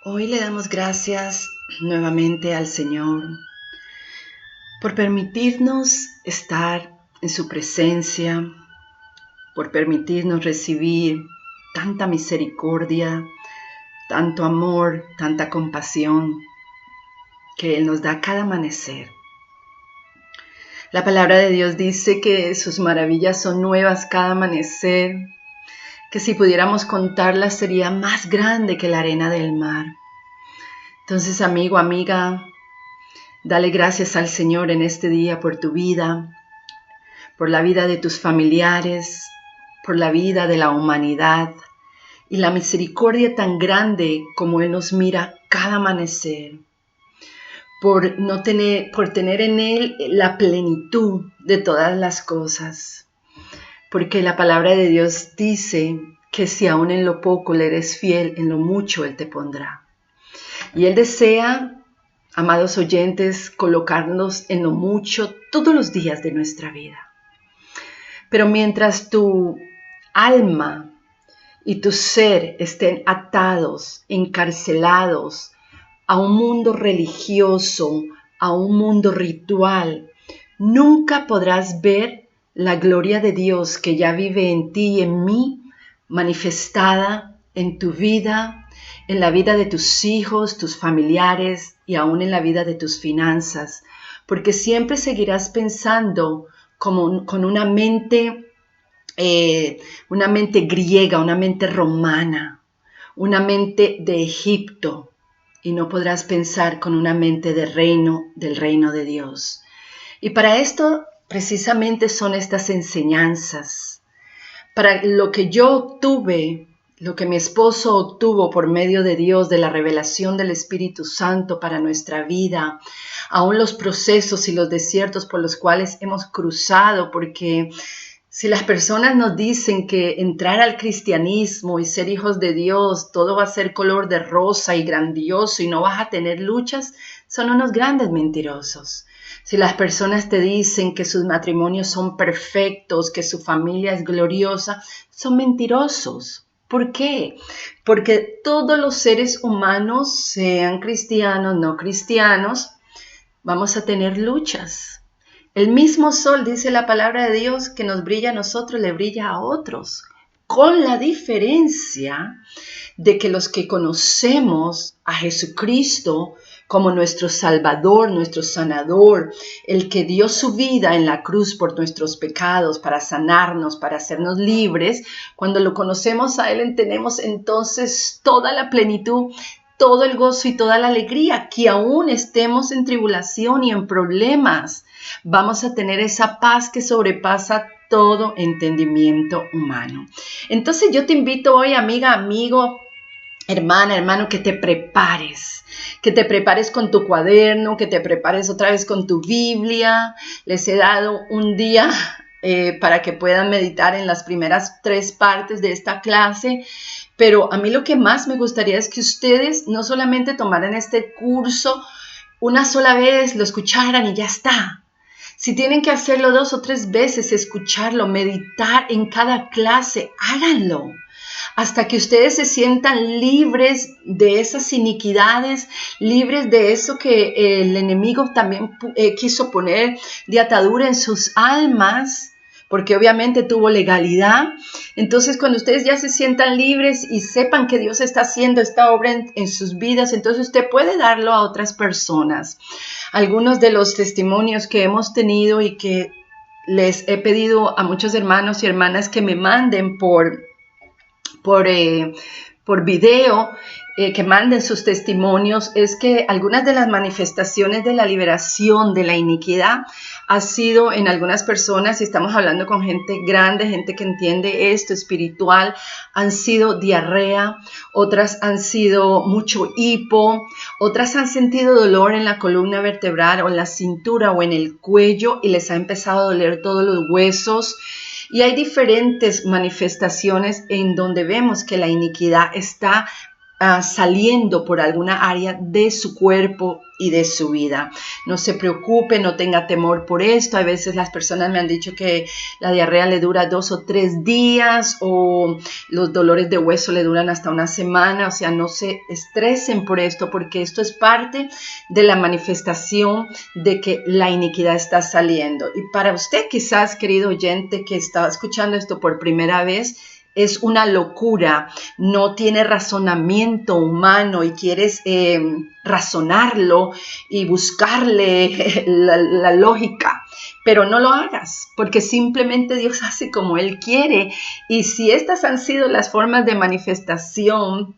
Hoy le damos gracias nuevamente al Señor por permitirnos estar en su presencia, por permitirnos recibir tanta misericordia, tanto amor, tanta compasión que Él nos da cada amanecer. La palabra de Dios dice que sus maravillas son nuevas cada amanecer, que si pudiéramos contarlas sería más grande que la arena del mar. Entonces, amigo, amiga, dale gracias al Señor en este día por tu vida, por la vida de tus familiares, por la vida de la humanidad y la misericordia tan grande como Él nos mira cada amanecer, por tener en Él la plenitud de todas las cosas. Porque la palabra de Dios dice que si aún en lo poco le eres fiel, en lo mucho Él te pondrá. Y Él desea, amados oyentes, colocarnos en lo mucho todos los días de nuestra vida. Pero mientras tu alma y tu ser estén atados, encarcelados a un mundo religioso, a un mundo ritual, nunca podrás ver la gloria de Dios que ya vive en ti y en mí, manifestada en tu vida, en la vida de tus hijos, tus familiares y aún en la vida de tus finanzas, porque siempre seguirás pensando con una mente griega, una mente romana, una mente de Egipto, y no podrás pensar con una mente del reino de Dios. Y para esto precisamente son estas enseñanzas. Para lo que yo obtuve, lo que mi esposo obtuvo por medio de Dios, de la revelación del Espíritu Santo para nuestra vida, aún los procesos y los desiertos por los cuales hemos cruzado, porque si las personas nos dicen que entrar al cristianismo y ser hijos de Dios, todo va a ser color de rosa y grandioso y no vas a tener luchas, son unos grandes mentirosos. Si las personas te dicen que sus matrimonios son perfectos, que su familia es gloriosa, son mentirosos. ¿Por qué? Porque todos los seres humanos, sean cristianos, no cristianos, vamos a tener luchas. El mismo sol, dice la palabra de Dios, que nos brilla a nosotros, le brilla a otros, con la diferencia de que los que conocemos a Jesucristo como nuestro Salvador, nuestro sanador, el que dio su vida en la cruz por nuestros pecados, para sanarnos, para hacernos libres, cuando lo conocemos a Él, tenemos entonces toda la plenitud, todo el gozo y toda la alegría, que aún estemos en tribulación y en problemas, vamos a tener esa paz que sobrepasa todo entendimiento humano. Entonces yo te invito hoy, amiga, amigo, hermana, hermano, que te prepares con tu cuaderno, que te prepares otra vez con tu Biblia. Les he dado un día para que puedan meditar en las primeras 3 partes de esta clase. Pero a mí lo que más me gustaría es que ustedes no solamente tomaran este curso una sola vez, lo escucharan y ya está. Si tienen que hacerlo 2 o 3 veces, escucharlo, meditar en cada clase, háganlo. Hasta que ustedes se sientan libres de esas iniquidades, libres de eso que el enemigo también quiso poner de atadura en sus almas, porque obviamente tuvo legalidad. Entonces, cuando ustedes ya se sientan libres y sepan que Dios está haciendo esta obra en sus vidas, entonces usted puede darlo a otras personas. Algunos de los testimonios que hemos tenido y que les he pedido a muchos hermanos y hermanas que me manden por video, que manden sus testimonios, es que algunas de las manifestaciones de la liberación de la iniquidad ha sido en algunas personas, y estamos hablando con gente grande, gente que entiende esto espiritual, han sido diarrea, otras han sido mucho hipo, otras han sentido dolor en la columna vertebral o en la cintura o en el cuello y les ha empezado a doler todos los huesos. Y hay diferentes manifestaciones en donde vemos que la iniquidad está saliendo por alguna área de su cuerpo y de su vida. No se preocupe, no tenga temor por esto. A veces las personas me han dicho que la diarrea le dura 2 o 3 días o los dolores de hueso le duran hasta una semana. O sea, no se estresen por esto, porque esto es parte de la manifestación de que la iniquidad está saliendo. Y para usted, quizás, querido oyente, que está escuchando esto por primera vez, es una locura, no tiene razonamiento humano y quieres razonarlo y buscarle la lógica, pero no lo hagas, porque simplemente Dios hace como Él quiere. Y si estas han sido las formas de manifestación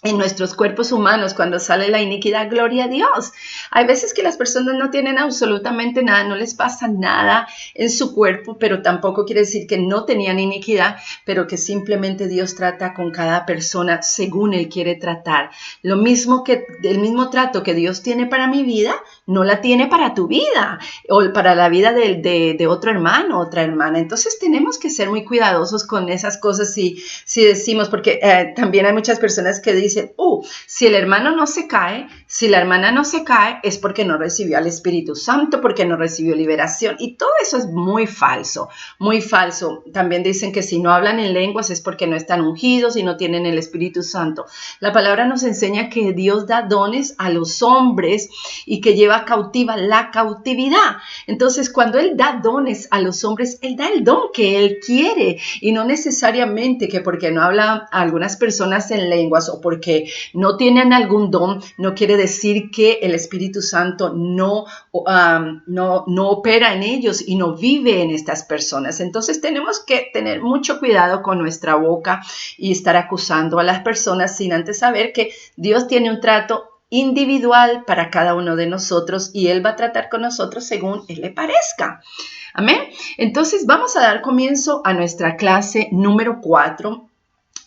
en nuestros cuerpos humanos cuando sale la iniquidad, gloria a Dios. Hay veces que las personas no tienen absolutamente nada, no les pasa nada en su cuerpo, pero tampoco quiere decir que no tenían iniquidad, pero que simplemente Dios trata con cada persona según Él quiere tratar. Lo mismo que el mismo trato que Dios tiene para mi vida, no la tiene para tu vida o para la vida de otro hermano, otra hermana. Entonces tenemos que ser muy cuidadosos con esas cosas si decimos, porque también hay muchas personas que dicen, si el hermano no se cae, si la hermana no se cae, es porque no recibió al Espíritu Santo, porque no recibió liberación. Y todo eso es muy falso, muy falso. También dicen que si no hablan en lenguas es porque no están ungidos y no tienen el Espíritu Santo. La palabra nos enseña que Dios da dones a los hombres y que lleva cautiva la cautividad. Entonces, cuando Él da dones a los hombres, Él da el don que Él quiere, y no necesariamente que porque no hablan algunas personas en lenguas o porque no tienen algún don, no quiere decir que el Espíritu Santo no opera en ellos y no vive en estas personas. Entonces tenemos que tener mucho cuidado con nuestra boca y estar acusando a las personas sin antes saber que Dios tiene un trato individual para cada uno de nosotros y Él va a tratar con nosotros según Él le parezca. Amén. Entonces vamos a dar comienzo a nuestra clase número 4.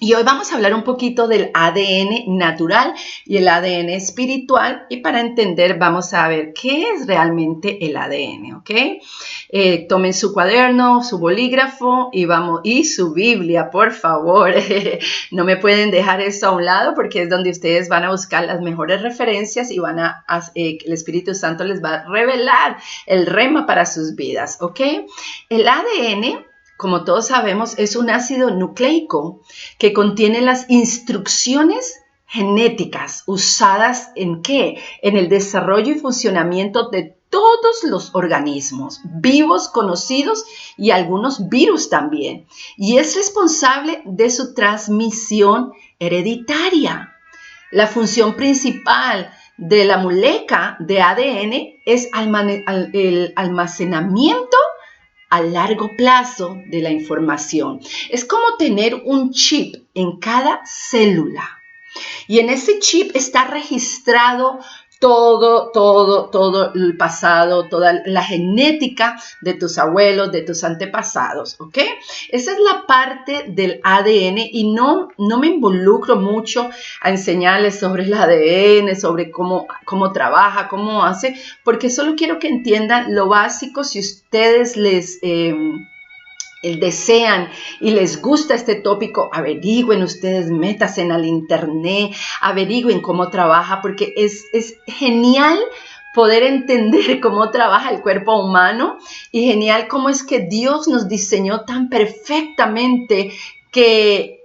Y hoy vamos a hablar un poquito del ADN natural y el ADN espiritual. Y para entender vamos a ver qué es realmente el ADN, ¿ok? Tomen su cuaderno, su bolígrafo y su Biblia, por favor. No me pueden dejar eso a un lado porque es donde ustedes van a buscar las mejores referencias y el Espíritu Santo les va a revelar el rema para sus vidas, ¿ok? El ADN, como todos sabemos, es un ácido nucleico que contiene las instrucciones genéticas usadas ¿en qué? En el desarrollo y funcionamiento de todos los organismos vivos conocidos y algunos virus también. Y es responsable de su transmisión hereditaria. La función principal de la molécula de ADN es el almacenamiento a largo plazo de la información. Es como tener un chip en cada célula. Y en ese chip está registrado todo el pasado, toda la genética de tus abuelos, de tus antepasados, ¿ok? Esa es la parte del ADN y no me involucro mucho a enseñarles sobre el ADN, sobre cómo trabaja, cómo hace, porque solo quiero que entiendan lo básico. Si ustedes les desean y les gusta este tópico, averigüen ustedes, métanse al internet, averigüen cómo trabaja, porque es genial poder entender cómo trabaja el cuerpo humano y genial cómo es que Dios nos diseñó tan perfectamente que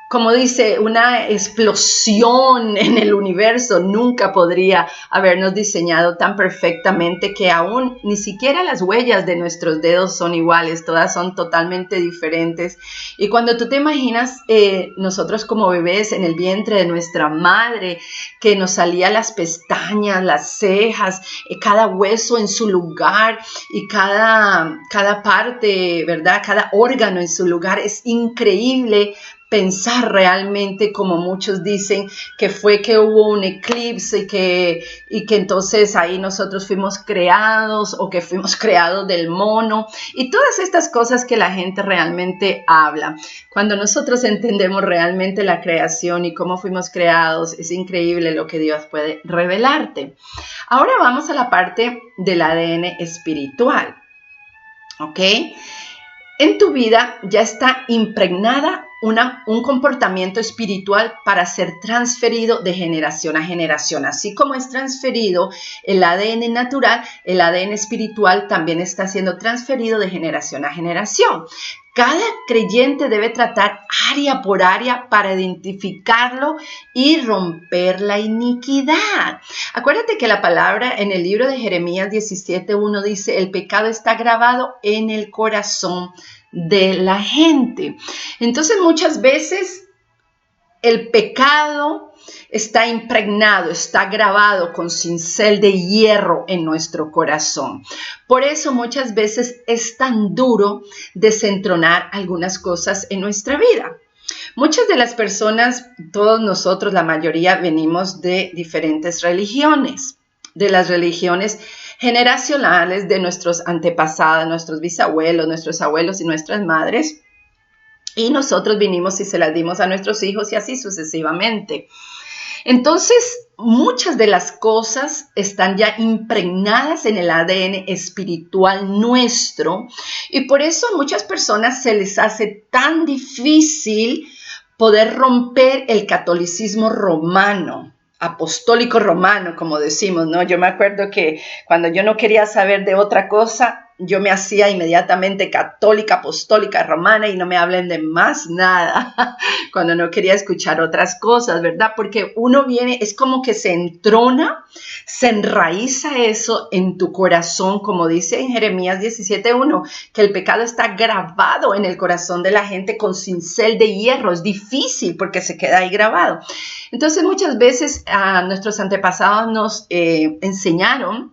como dice, una explosión en el universo nunca podría habernos diseñado tan perfectamente que aún ni siquiera las huellas de nuestros dedos son iguales, todas son totalmente diferentes. Y cuando tú te imaginas nosotros como bebés en el vientre de nuestra madre, que nos salían las pestañas, las cejas, cada hueso en su lugar y cada parte, ¿verdad? Cada órgano en su lugar, es increíble pensar realmente, como muchos dicen, que fue que hubo un eclipse y que entonces ahí nosotros fuimos creados o que fuimos creados del mono y todas estas cosas que la gente realmente habla. Cuando nosotros entendemos realmente la creación y cómo fuimos creados, es increíble lo que Dios puede revelarte. Ahora vamos a la parte del ADN espiritual, ¿ok? En tu vida ya está impregnada un comportamiento espiritual para ser transferido de generación a generación. Así como es transferido el ADN natural, el ADN espiritual también está siendo transferido de generación a generación. Cada creyente debe tratar área por área para identificarlo y romper la iniquidad. Acuérdate que la palabra en el libro de Jeremías 17:1 dice: el pecado está grabado en el corazón de la gente. Entonces muchas veces el pecado está impregnado, está grabado con cincel de hierro en nuestro corazón. Por eso muchas veces es tan duro desentronar algunas cosas en nuestra vida. Muchas de las personas, todos nosotros, la mayoría, venimos de diferentes religiones, de las religiones generacionales de nuestros antepasados, nuestros bisabuelos, nuestros abuelos y nuestras madres. Y nosotros vinimos y se las dimos a nuestros hijos y así sucesivamente. Entonces, muchas de las cosas están ya impregnadas en el ADN espiritual nuestro y por eso a muchas personas se les hace tan difícil poder romper el catolicismo romano, apostólico romano, como decimos, ¿no? Yo me acuerdo que cuando yo no quería saber de otra cosa, yo me hacía inmediatamente católica, apostólica, romana y no me hablen de más nada cuando no quería escuchar otras cosas, ¿verdad? Porque uno viene, es como que se entrona, se enraiza eso en tu corazón, como dice en Jeremías 17:1, que el pecado está grabado en el corazón de la gente con cincel de hierro. Es difícil porque se queda ahí grabado. Entonces muchas veces nuestros antepasados nos enseñaron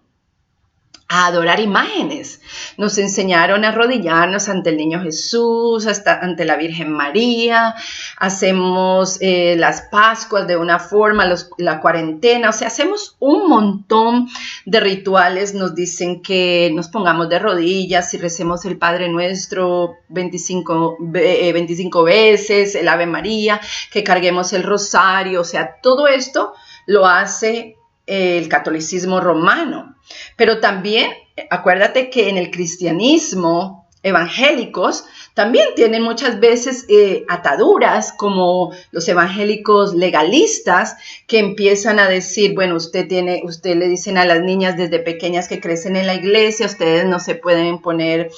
a adorar imágenes. Nos enseñaron a arrodillarnos ante el niño Jesús, ante la Virgen María. Hacemos las Pascuas de una forma, la cuarentena. O sea, hacemos un montón de rituales. Nos dicen que nos pongamos de rodillas y recemos el Padre Nuestro 25 veces, el Ave María, que carguemos el rosario. O sea, todo esto lo hace el catolicismo romano. Pero también, acuérdate que en el cristianismo evangélicos también tienen muchas veces ataduras, como los evangélicos legalistas que empiezan a decir, bueno, usted le dicen a las niñas desde pequeñas que crecen en la iglesia, ustedes no se pueden poner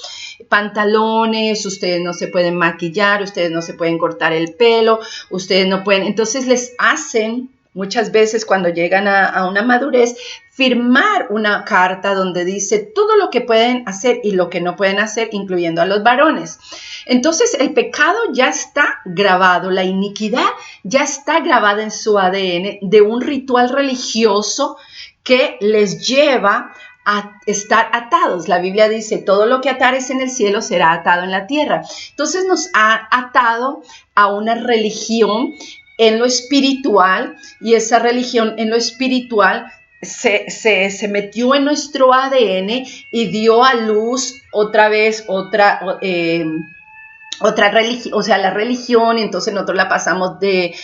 pantalones, ustedes no se pueden maquillar, ustedes no se pueden cortar el pelo, ustedes no pueden, entonces les hacen muchas veces cuando llegan a una madurez, firmar una carta donde dice todo lo que pueden hacer y lo que no pueden hacer, incluyendo a los varones. Entonces el pecado ya está grabado, la iniquidad ya está grabada en su ADN de un ritual religioso que les lleva a estar atados. La Biblia dice, todo lo que atares en el cielo será atado en la tierra. Entonces nos ha atado a una religión en lo espiritual, y esa religión en lo espiritual se metió en nuestro ADN y dio a luz otra vez otra religión, o sea, la religión. Entonces nosotros la pasamos de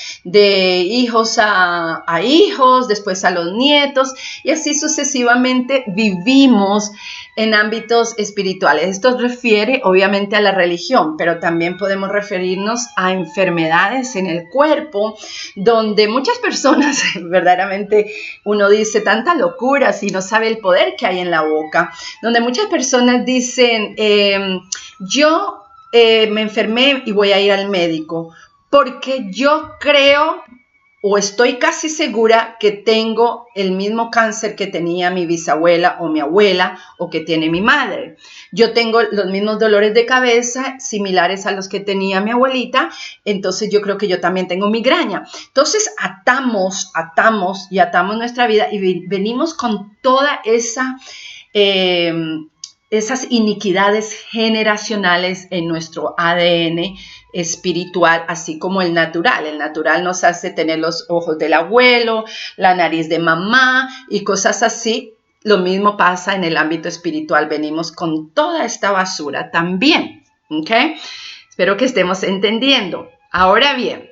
hijos a hijos, después a los nietos, y así sucesivamente vivimos en ámbitos espirituales. Esto refiere obviamente a la religión, pero también podemos referirnos a enfermedades en el cuerpo, donde muchas personas, verdaderamente uno dice tanta locura si no sabe el poder que hay en la boca, donde muchas personas dicen, yo me enfermé y voy a ir al médico porque yo creo o estoy casi segura que tengo el mismo cáncer que tenía mi bisabuela o mi abuela o que tiene mi madre. Yo tengo los mismos dolores de cabeza similares a los que tenía mi abuelita, entonces yo creo que yo también tengo migraña. Entonces atamos nuestra vida y venimos con toda esas iniquidades generacionales en nuestro ADN espiritual, así como el natural. El natural nos hace tener los ojos del abuelo, la nariz de mamá y cosas así. Lo mismo pasa en el ámbito espiritual. Venimos con toda esta basura también. ¿Ok? Espero que estemos entendiendo. Ahora bien,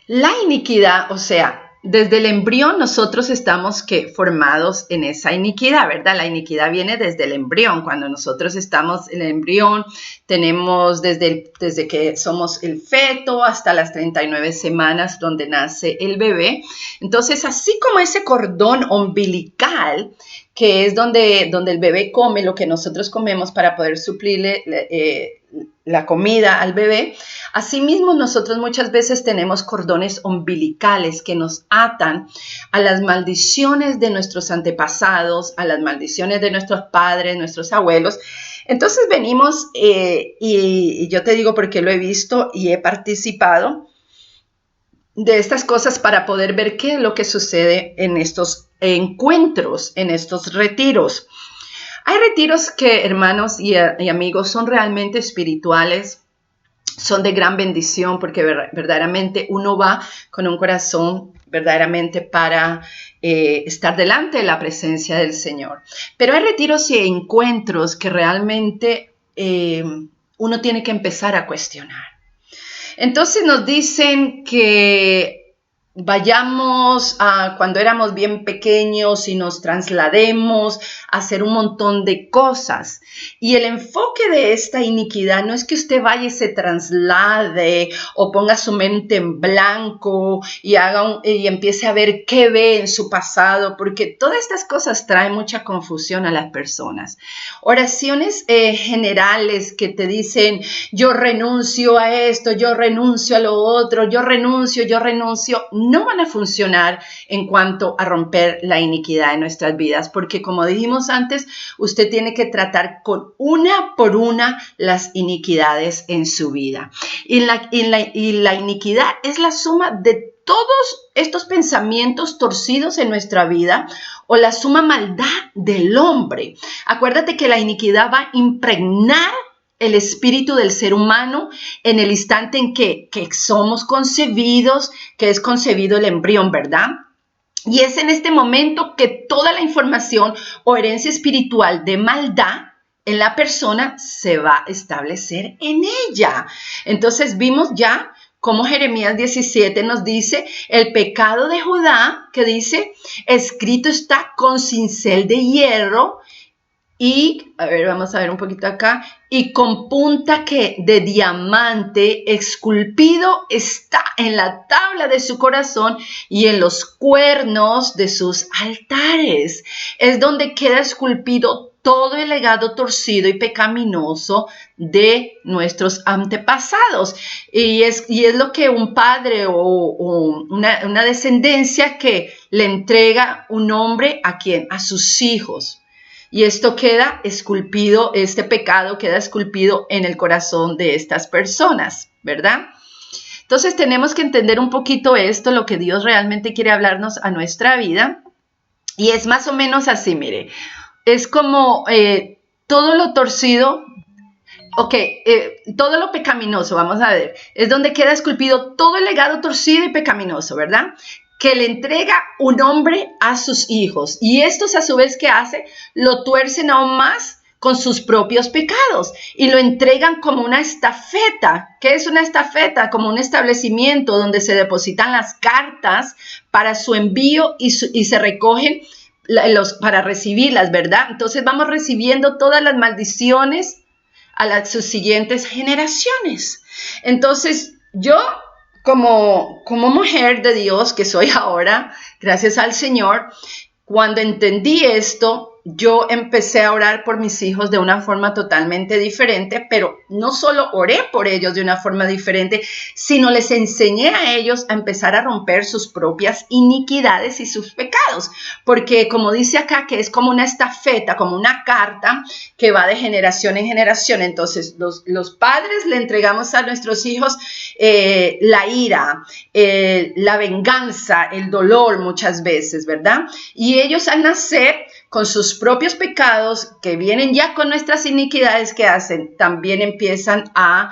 la iniquidad, o sea, desde el embrión nosotros estamos formados en esa iniquidad, ¿verdad? La iniquidad viene desde el embrión. Cuando nosotros estamos en el embrión, tenemos desde que somos el feto hasta las 39 semanas donde nace el bebé. Entonces, así como ese cordón umbilical, que es donde el bebé come lo que nosotros comemos para poder suplirle la comida al bebé. Asimismo, nosotros muchas veces tenemos cordones umbilicales que nos atan a las maldiciones de nuestros antepasados, a las maldiciones de nuestros padres, nuestros abuelos. Entonces venimos, y yo te digo porque lo he visto y he participado de estas cosas para poder ver qué es lo que sucede en estos encuentros, en estos retiros. Hay retiros que, hermanos y amigos, son realmente espirituales, son de gran bendición porque verdaderamente uno va con un corazón verdaderamente para estar delante de la presencia del Señor. Pero hay retiros y encuentros que realmente uno tiene que empezar a cuestionar. Entonces nos dicen que vayamos cuando éramos bien pequeños y nos traslademos a hacer un montón de cosas. Y el enfoque de esta iniquidad no es que usted vaya y se traslade o ponga su mente en blanco y empiece a ver qué ve en su pasado, porque todas estas cosas traen mucha confusión a las personas. Oraciones generales que te dicen, yo renuncio a esto, yo renuncio a lo otro, yo renuncio, no van a funcionar en cuanto a romper la iniquidad en nuestras vidas, porque como dijimos antes, usted tiene que tratar con una por una las iniquidades en su vida. Y la iniquidad es la suma de todos estos pensamientos torcidos en nuestra vida o la suma maldad del hombre. Acuérdate que la iniquidad va a impregnar el espíritu del ser humano en el instante en que somos concebidos, que es concebido el embrión, ¿verdad? Y es en este momento que toda la información o herencia espiritual de maldad en la persona se va a establecer en ella. Entonces vimos ya como Jeremías 17 nos dice, el pecado de Judá, que dice, escrito está con cincel de hierro, y, vamos a ver un poquito acá, y con punta que de diamante esculpido está en la tabla de su corazón y en los cuernos de sus altares. Es donde queda esculpido todo el legado torcido y pecaminoso de nuestros antepasados. Y es lo que un padre o una descendencia que le entrega un hombre a ¿quién? A sus hijos. Y esto queda esculpido, este pecado queda esculpido en el corazón de estas personas, ¿verdad? Entonces tenemos que entender un poquito esto, lo que Dios realmente quiere hablarnos a nuestra vida. Y es más o menos así, mire, es como todo lo torcido, todo lo pecaminoso, vamos a ver, es donde queda esculpido todo el legado torcido y pecaminoso, ¿verdad? Que le entrega un hombre a sus hijos. Y estos a su vez, ¿qué hace? Lo tuercen aún más con sus propios pecados y lo entregan como una estafeta. ¿Qué es una estafeta? Como un establecimiento donde se depositan las cartas para su envío y se recogen para recibirlas, ¿verdad? Entonces vamos recibiendo todas las maldiciones a sus siguientes generaciones. Entonces yo, como mujer de Dios que soy ahora, gracias al Señor, cuando entendí esto, yo empecé a orar por mis hijos de una forma totalmente diferente, pero no solo oré por ellos de una forma diferente, sino les enseñé a ellos a empezar a romper sus propias iniquidades y sus pecados, porque como dice acá, que es como una estafeta, como una carta que va de generación en generación. Entonces los padres le entregamos a nuestros hijos la ira, la venganza, el dolor muchas veces, ¿verdad? Y ellos al nacer con sus propios pecados que vienen ya con nuestras iniquidades que hacen, también empiezan a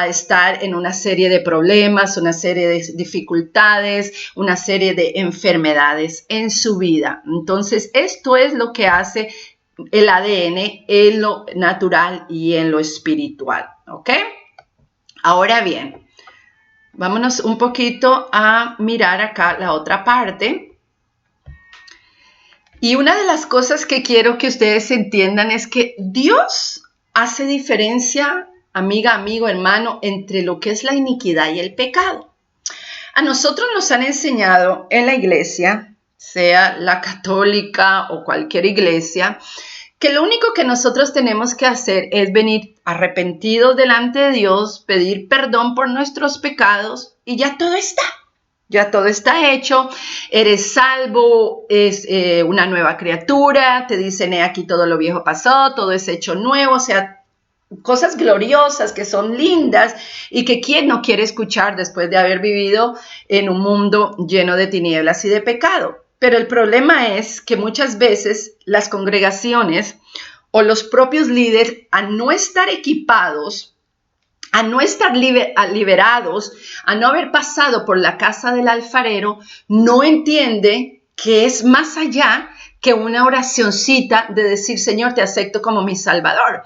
estar en una serie de problemas, una serie de dificultades, una serie de enfermedades en su vida. Entonces, esto es lo que hace el ADN en lo natural y en lo espiritual, ¿ok? Ahora bien, Vámonos un poquito a mirar acá la otra parte. Y una de las cosas que quiero que ustedes entiendan es que Dios hace diferencia, amiga, amigo, hermano, entre lo que es la iniquidad y el pecado. A nosotros nos han enseñado en la iglesia, sea la católica o cualquier iglesia, que lo único que nosotros tenemos que hacer es venir arrepentidos delante de Dios, pedir perdón por nuestros pecados y ya todo está. Ya todo está hecho, eres salvo, es una nueva criatura, te dicen, aquí todo lo viejo pasó, todo es hecho nuevo, o sea, cosas gloriosas que son lindas y que quién no quiere escuchar después de haber vivido en un mundo lleno de tinieblas y de pecado. Pero el problema es que muchas veces las congregaciones o los propios líderes, a no estar equipados, a no estar liberados, a no haber pasado por la casa del alfarero, no entiende que es más allá que una oracioncita de decir, Señor, te acepto como mi Salvador.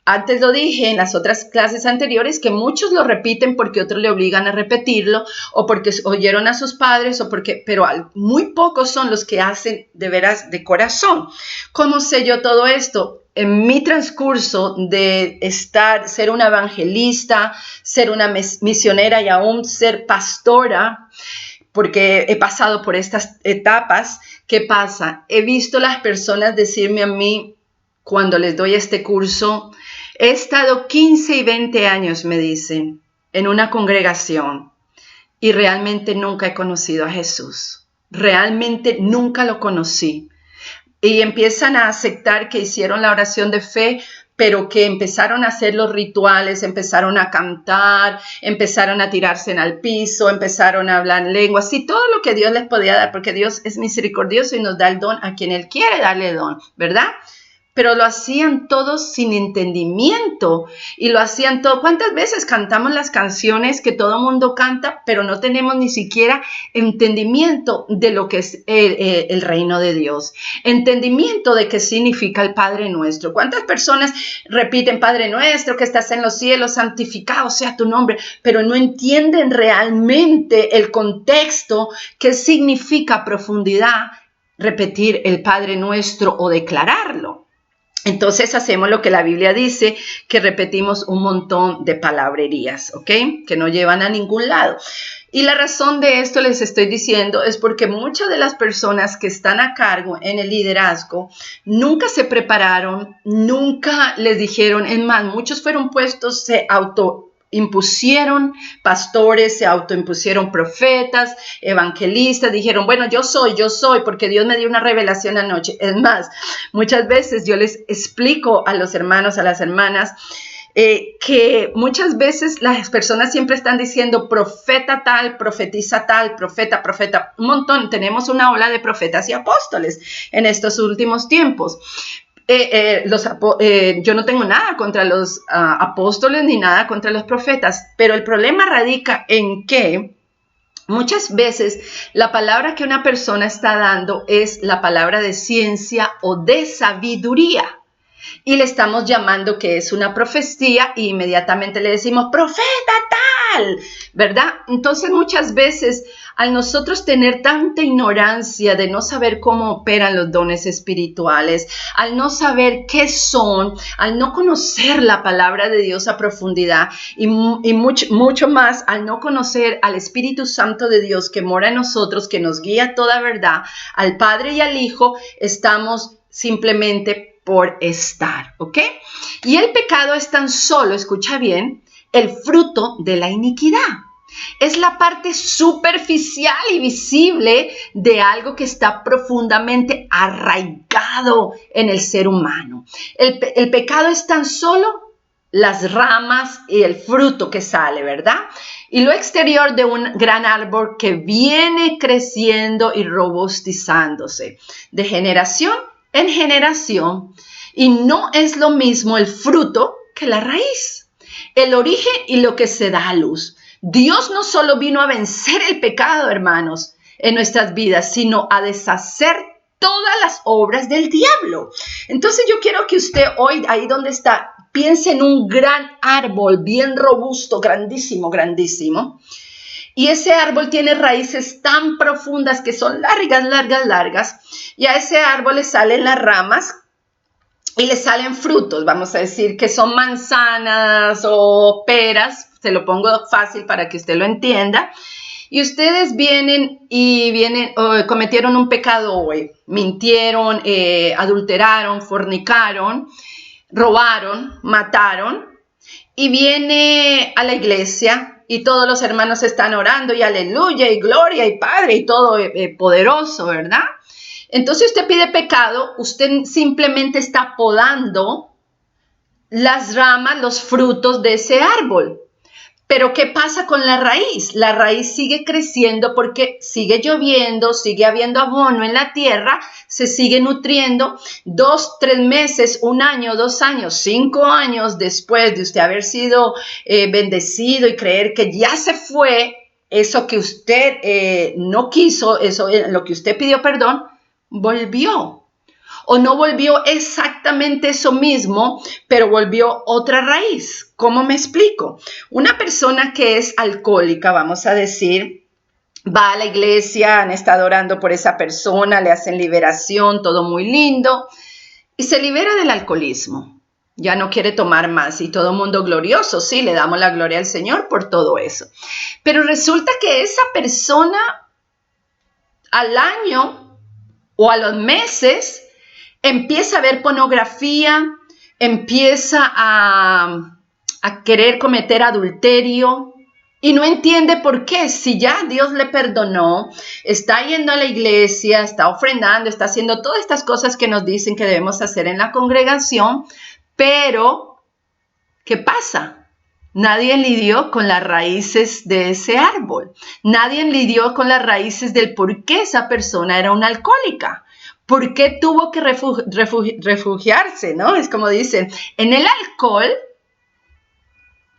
Antes lo dije en las otras clases anteriores que muchos lo repiten porque otros le obligan a repetirlo o porque oyeron a sus padres pero muy pocos son los que hacen de veras de corazón. ¿Cómo sé yo todo esto? En mi transcurso de ser una evangelista, ser una misionera y aún ser pastora, porque he pasado por estas etapas, ¿qué pasa? He visto las personas decirme a mí cuando les doy este curso, he estado 15 y 20 años, me dicen, en una congregación y realmente nunca he conocido a Jesús. Realmente nunca lo conocí. Y empiezan a aceptar que hicieron la oración de fe, pero que empezaron a hacer los rituales, empezaron a cantar, empezaron a tirarse al piso, empezaron a hablar lenguas, y todo lo que Dios les podía dar, porque Dios es misericordioso y nos da el don a quien Él quiere darle don, ¿verdad? Pero lo hacían todos sin entendimiento y lo hacían todo. ¿Cuántas veces cantamos las canciones que todo mundo canta, pero no tenemos ni siquiera entendimiento de lo que es el reino de Dios? Entendimiento de qué significa el Padre Nuestro. ¿Cuántas personas repiten Padre Nuestro que estás en los cielos, santificado sea tu nombre, pero no entienden realmente el contexto, qué significa a profundidad repetir el Padre Nuestro o declararlo? Entonces hacemos lo que la Biblia dice, que repetimos un montón de palabrerías, ¿ok? Que no llevan a ningún lado. Y la razón de esto les estoy diciendo es porque muchas de las personas que están a cargo en el liderazgo nunca se prepararon, nunca les dijeron, es más, muchos fueron puestos, se autoimpusieron pastores, se autoimpusieron profetas, evangelistas, dijeron, bueno, yo soy, porque Dios me dio una revelación anoche. Es más, muchas veces yo les explico a los hermanos, a las hermanas, que muchas veces las personas siempre están diciendo profeta tal, profetiza tal, profeta, un montón. Tenemos una ola de profetas y apóstoles en estos últimos tiempos. Yo no tengo nada contra los apóstoles ni nada contra los profetas, pero el problema radica en que muchas veces la palabra que una persona está dando es la palabra de ciencia o de sabiduría. Y le estamos llamando que es una profecía y inmediatamente le decimos, profeta tal, ¿verdad? Entonces muchas veces al nosotros tener tanta ignorancia de no saber cómo operan los dones espirituales, al no saber qué son, al no conocer la palabra de Dios a profundidad y mucho más al no conocer al Espíritu Santo de Dios que mora en nosotros, que nos guía a toda verdad, al Padre y al Hijo, estamos simplemente por estar, ¿ok? Y el pecado es tan solo, escucha bien, el fruto de la iniquidad. Es la parte superficial y visible de algo que está profundamente arraigado en el ser humano. El pecado es tan solo las ramas y el fruto que sale, ¿verdad? Y lo exterior de un gran árbol que viene creciendo y robustizándose de generación en generación, y no es lo mismo el fruto que la raíz, el origen y lo que se da a luz. Dios no solo vino a vencer el pecado, hermanos, en nuestras vidas, sino a deshacer todas las obras del diablo. Entonces yo quiero que usted hoy, ahí donde está, piense en un gran árbol bien robusto, grandísimo, grandísimo. Y ese árbol tiene raíces tan profundas que son largas, largas, largas. Y a ese árbol le salen las ramas y le salen frutos, vamos a decir que son manzanas o peras. Se lo pongo fácil para que usted lo entienda. Y ustedes cometieron un pecado hoy. Mintieron, adulteraron, fornicaron, robaron, mataron. Y viene a la iglesia y todos los hermanos están orando y aleluya y gloria y Padre y todo poderoso, ¿verdad? Entonces usted pide pecado, usted simplemente está podando las ramas, los frutos de ese árbol. Pero ¿qué pasa con la raíz? La raíz sigue creciendo porque sigue lloviendo, sigue habiendo abono en la tierra, se sigue nutriendo. 2, 3 meses, 1 año, 2 años, 5 años después de usted haber sido bendecido y creer que ya se fue eso que usted no quiso, eso lo que usted pidió perdón, volvió. O no volvió exactamente eso mismo, pero volvió otra raíz. ¿Cómo me explico? Una persona que es alcohólica, vamos a decir, va a la iglesia, han estado orando por esa persona, le hacen liberación, todo muy lindo, y se libera del alcoholismo. Ya no quiere tomar más y todo mundo glorioso, sí, le damos la gloria al Señor por todo eso. Pero resulta que esa persona al año o a los meses empieza a ver pornografía, empieza a querer cometer adulterio y no entiende por qué. Si ya Dios le perdonó, está yendo a la iglesia, está ofrendando, está haciendo todas estas cosas que nos dicen que debemos hacer en la congregación, pero ¿qué pasa? Nadie lidió con las raíces de ese árbol. Nadie lidió con las raíces del por qué esa persona era una alcohólica. ¿Por qué tuvo que refugiarse, no? Es como dicen, en el alcohol.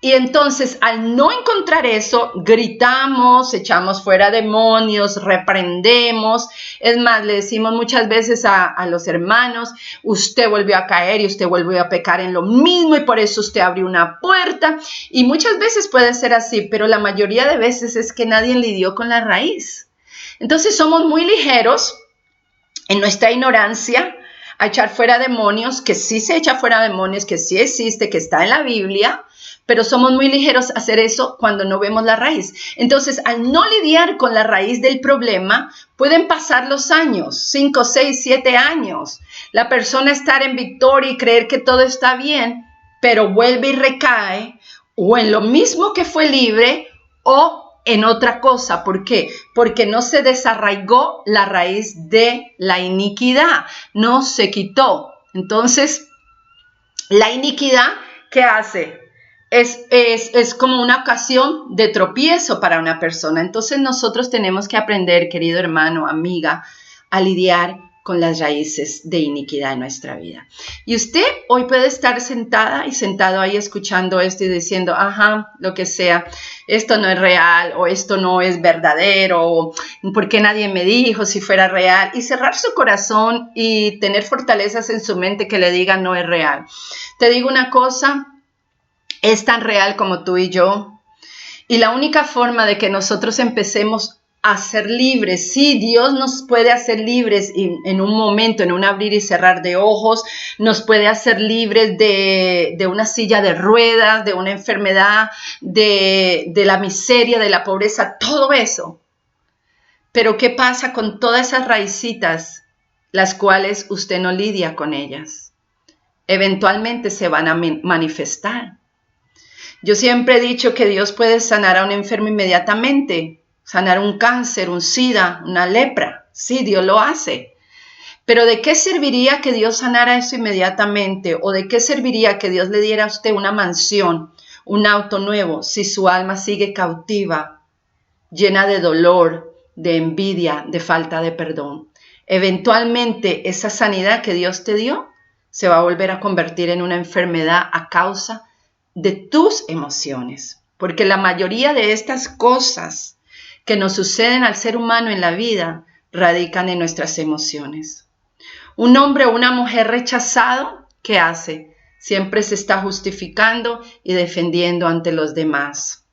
Y entonces, al no encontrar eso, gritamos, echamos fuera demonios, reprendemos. Es más, le decimos muchas veces a los hermanos, usted volvió a caer y usted volvió a pecar en lo mismo y por eso usted abrió una puerta. Y muchas veces puede ser así, pero la mayoría de veces es que nadie lidió con la raíz. Entonces, somos muy ligeros en nuestra ignorancia a echar fuera demonios, que sí se echa fuera demonios, que sí existe, que está en la Biblia, pero somos muy ligeros a hacer eso cuando no vemos la raíz. Entonces, al no lidiar con la raíz del problema, pueden pasar los años, 5, 6, 7 años. La persona estar en victoria y creer que todo está bien, pero vuelve y recae, o en lo mismo que fue libre, o en otra cosa. ¿Por qué? Porque no se desarraigó la raíz de la iniquidad, no se quitó. Entonces, la iniquidad, ¿qué hace? Es como una ocasión de tropiezo para una persona. Entonces, nosotros tenemos que aprender, querido hermano, amiga, a lidiar con las raíces de iniquidad en nuestra vida. Y usted hoy puede estar sentada y sentado ahí escuchando esto y diciendo, ajá, lo que sea, esto no es real o esto no es verdadero, o ¿por qué nadie me dijo si fuera real? Y cerrar su corazón y tener fortalezas en su mente que le digan no es real. Te digo una cosa, es tan real como tú y yo. Y la única forma de que nosotros empecemos a ser libres, sí, Dios nos puede hacer libres en un momento, en un abrir y cerrar de ojos, nos puede hacer libres de una silla de ruedas, de una enfermedad, de la miseria, de la pobreza, todo eso. Pero ¿qué pasa con todas esas raícitas, las cuales usted no lidia con ellas? Eventualmente se van a manifestar. Yo siempre he dicho que Dios puede sanar a un enfermo inmediatamente, sanar un cáncer, un SIDA, una lepra. Sí, Dios lo hace. Pero ¿de qué serviría que Dios sanara eso inmediatamente? ¿O de qué serviría que Dios le diera a usted una mansión, un auto nuevo, si su alma sigue cautiva, llena de dolor, de envidia, de falta de perdón? Eventualmente esa sanidad que Dios te dio se va a volver a convertir en una enfermedad a causa de tus emociones, porque la mayoría de estas cosas que nos suceden al ser humano en la vida radican en nuestras emociones. Un hombre o una mujer rechazado, ¿qué hace? Siempre se está justificando y defendiendo ante los demás.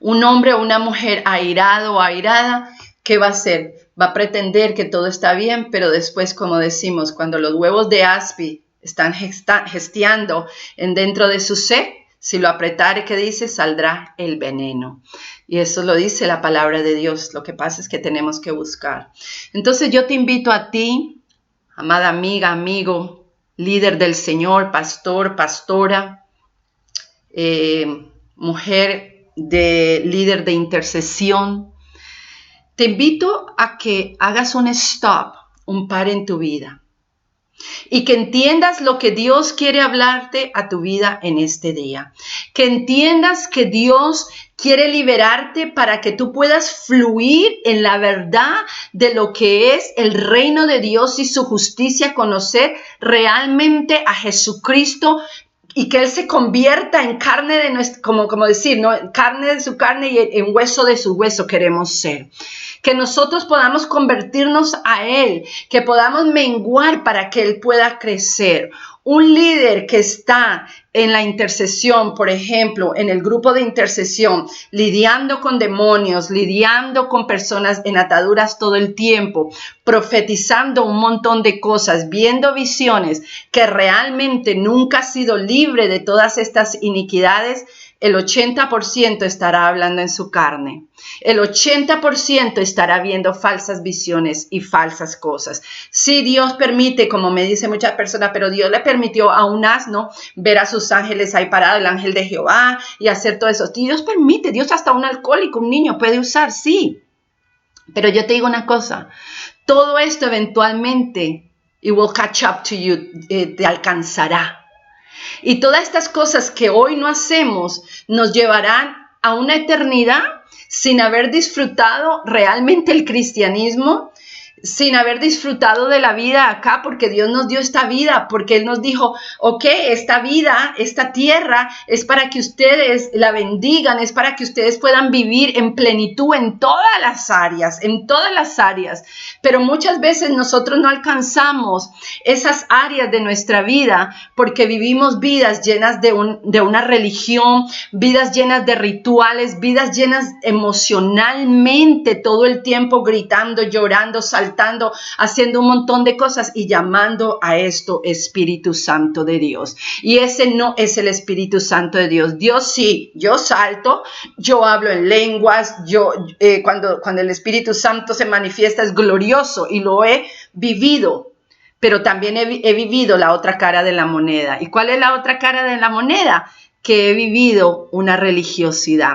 Un hombre o una mujer airado o airada, ¿qué va a hacer? Va a pretender que todo está bien, pero después, como decimos, cuando los huevos de Aspi están gesteando dentro de su sed, si lo apretare, ¿qué dice? Saldrá el veneno. Y eso lo dice la palabra de Dios. Lo que pasa es que tenemos que buscar. Entonces yo te invito a ti, amada amiga, amigo, líder del Señor, pastor, pastora, mujer líder de intercesión. Te invito a que hagas un stop, un par en tu vida y que entiendas lo que Dios quiere hablarte a tu vida en este día. Que entiendas que Dios quiere liberarte para que tú puedas fluir en la verdad de lo que es el reino de Dios y su justicia, conocer realmente a Jesucristo y que Él se convierta en carne de nuestra, como decir, ¿no? Carne de su carne y en hueso de su hueso queremos ser. Que nosotros podamos convertirnos a Él, que podamos menguar para que Él pueda crecer. Un líder que está en la intercesión, por ejemplo, en el grupo de intercesión, lidiando con demonios, lidiando con personas en ataduras todo el tiempo, profetizando un montón de cosas, viendo visiones, que realmente nunca ha sido libre de todas estas iniquidades, el 80% estará hablando en su carne. El 80% estará viendo falsas visiones y falsas cosas. Sí, Dios permite, como me dicen muchas personas, pero Dios le permitió a un asno ver a sus ángeles ahí parado, el ángel de Jehová, y hacer todo eso. Dios permite, Dios hasta un alcohólico, un niño puede usar, sí. Pero yo te digo una cosa, todo esto eventualmente, it will catch up to you, te alcanzará. Y todas estas cosas que hoy no hacemos nos llevarán a una eternidad sin haber disfrutado realmente el cristianismo, sin haber disfrutado de la vida acá, porque Dios nos dio esta vida, porque Él nos dijo, ok, esta vida, esta tierra es para que ustedes la bendigan, es para que ustedes puedan vivir en plenitud en todas las áreas, pero muchas veces nosotros no alcanzamos esas áreas de nuestra vida porque vivimos vidas llenas de una religión, vidas llenas de rituales, vidas llenas emocionalmente todo el tiempo gritando, llorando, saltando, haciendo un montón de cosas y llamando a esto Espíritu Santo de Dios. Y ese no es el Espíritu Santo de Dios. Dios sí, yo salto, yo hablo en lenguas, cuando el Espíritu Santo se manifiesta es glorioso y lo he vivido. Pero también he vivido la otra cara de la moneda. ¿Y cuál es la otra cara de la moneda? Que he vivido una religiosidad,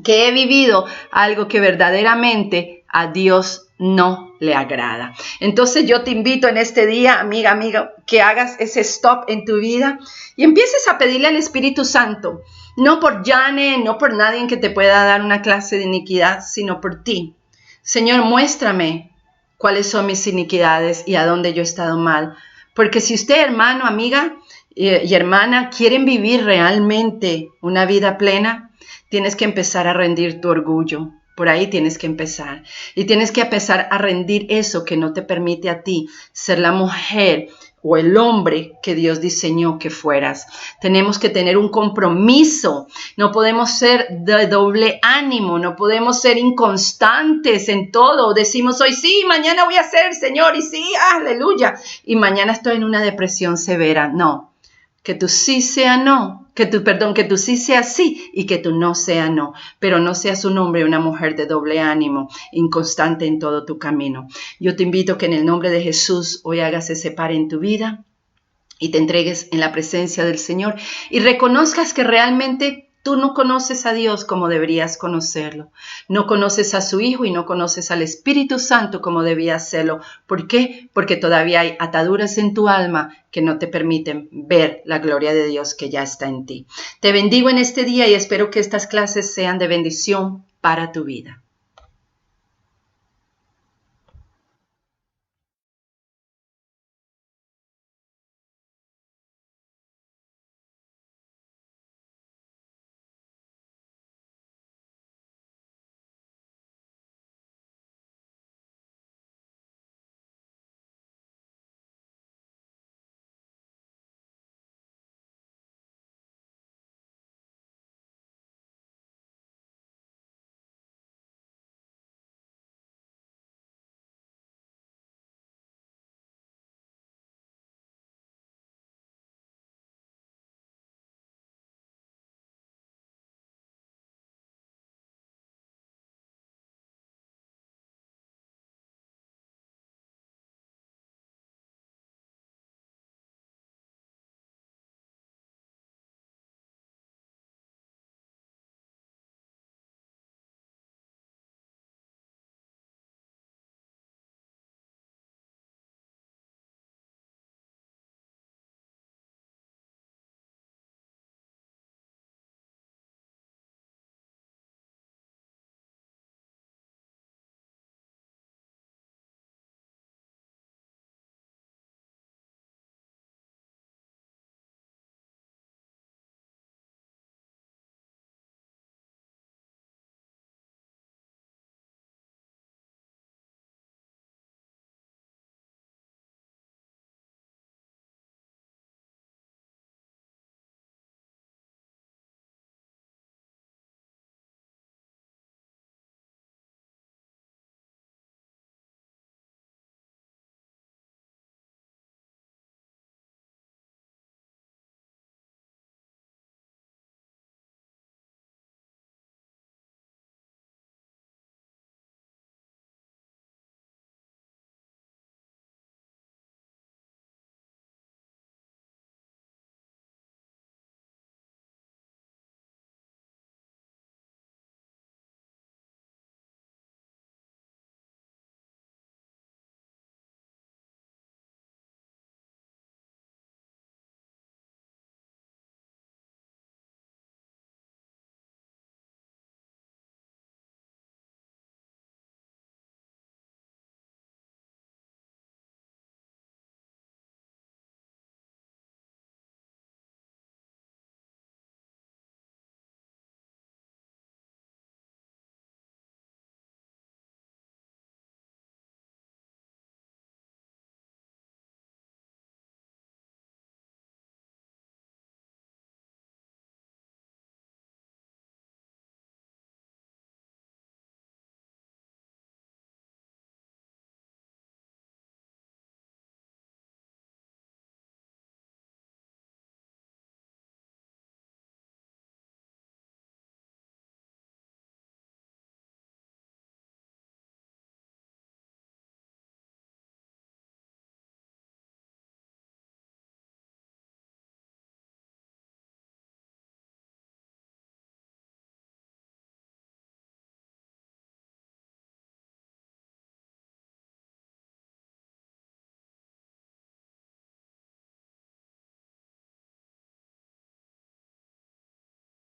que he vivido algo que verdaderamente a Dios no le agrada. Entonces yo te invito en este día, amiga, que hagas ese stop en tu vida y empieces a pedirle al Espíritu Santo, no por Jane, no por nadie que te pueda dar una clase de iniquidad, sino por ti. Señor, muéstrame cuáles son mis iniquidades y a dónde yo he estado mal. Porque si usted, hermano, amiga y hermana, quieren vivir realmente una vida plena, tienes que empezar a rendir tu orgullo. Por ahí tienes que empezar. Y tienes que empezar a rendir eso que no te permite a ti ser la mujer o el hombre que Dios diseñó que fueras. Tenemos que tener un compromiso. No podemos ser de doble ánimo. No podemos ser inconstantes en todo. Decimos hoy sí, mañana voy a hacer, Señor, y sí, aleluya. Y mañana estoy en una depresión severa. No. Que tu sí sea no, que tu sí sea sí y que tu no sea no, pero no seas un hombre o una mujer de doble ánimo, inconstante en todo tu camino. Yo te invito que en el nombre de Jesús hoy hagas ese par en tu vida y te entregues en la presencia del Señor y reconozcas que realmente tú no conoces a Dios como deberías conocerlo. No conoces a su Hijo y no conoces al Espíritu Santo como debías hacerlo. ¿Por qué? Porque todavía hay ataduras en tu alma que no te permiten ver la gloria de Dios que ya está en ti. Te bendigo en este día y espero que estas clases sean de bendición para tu vida.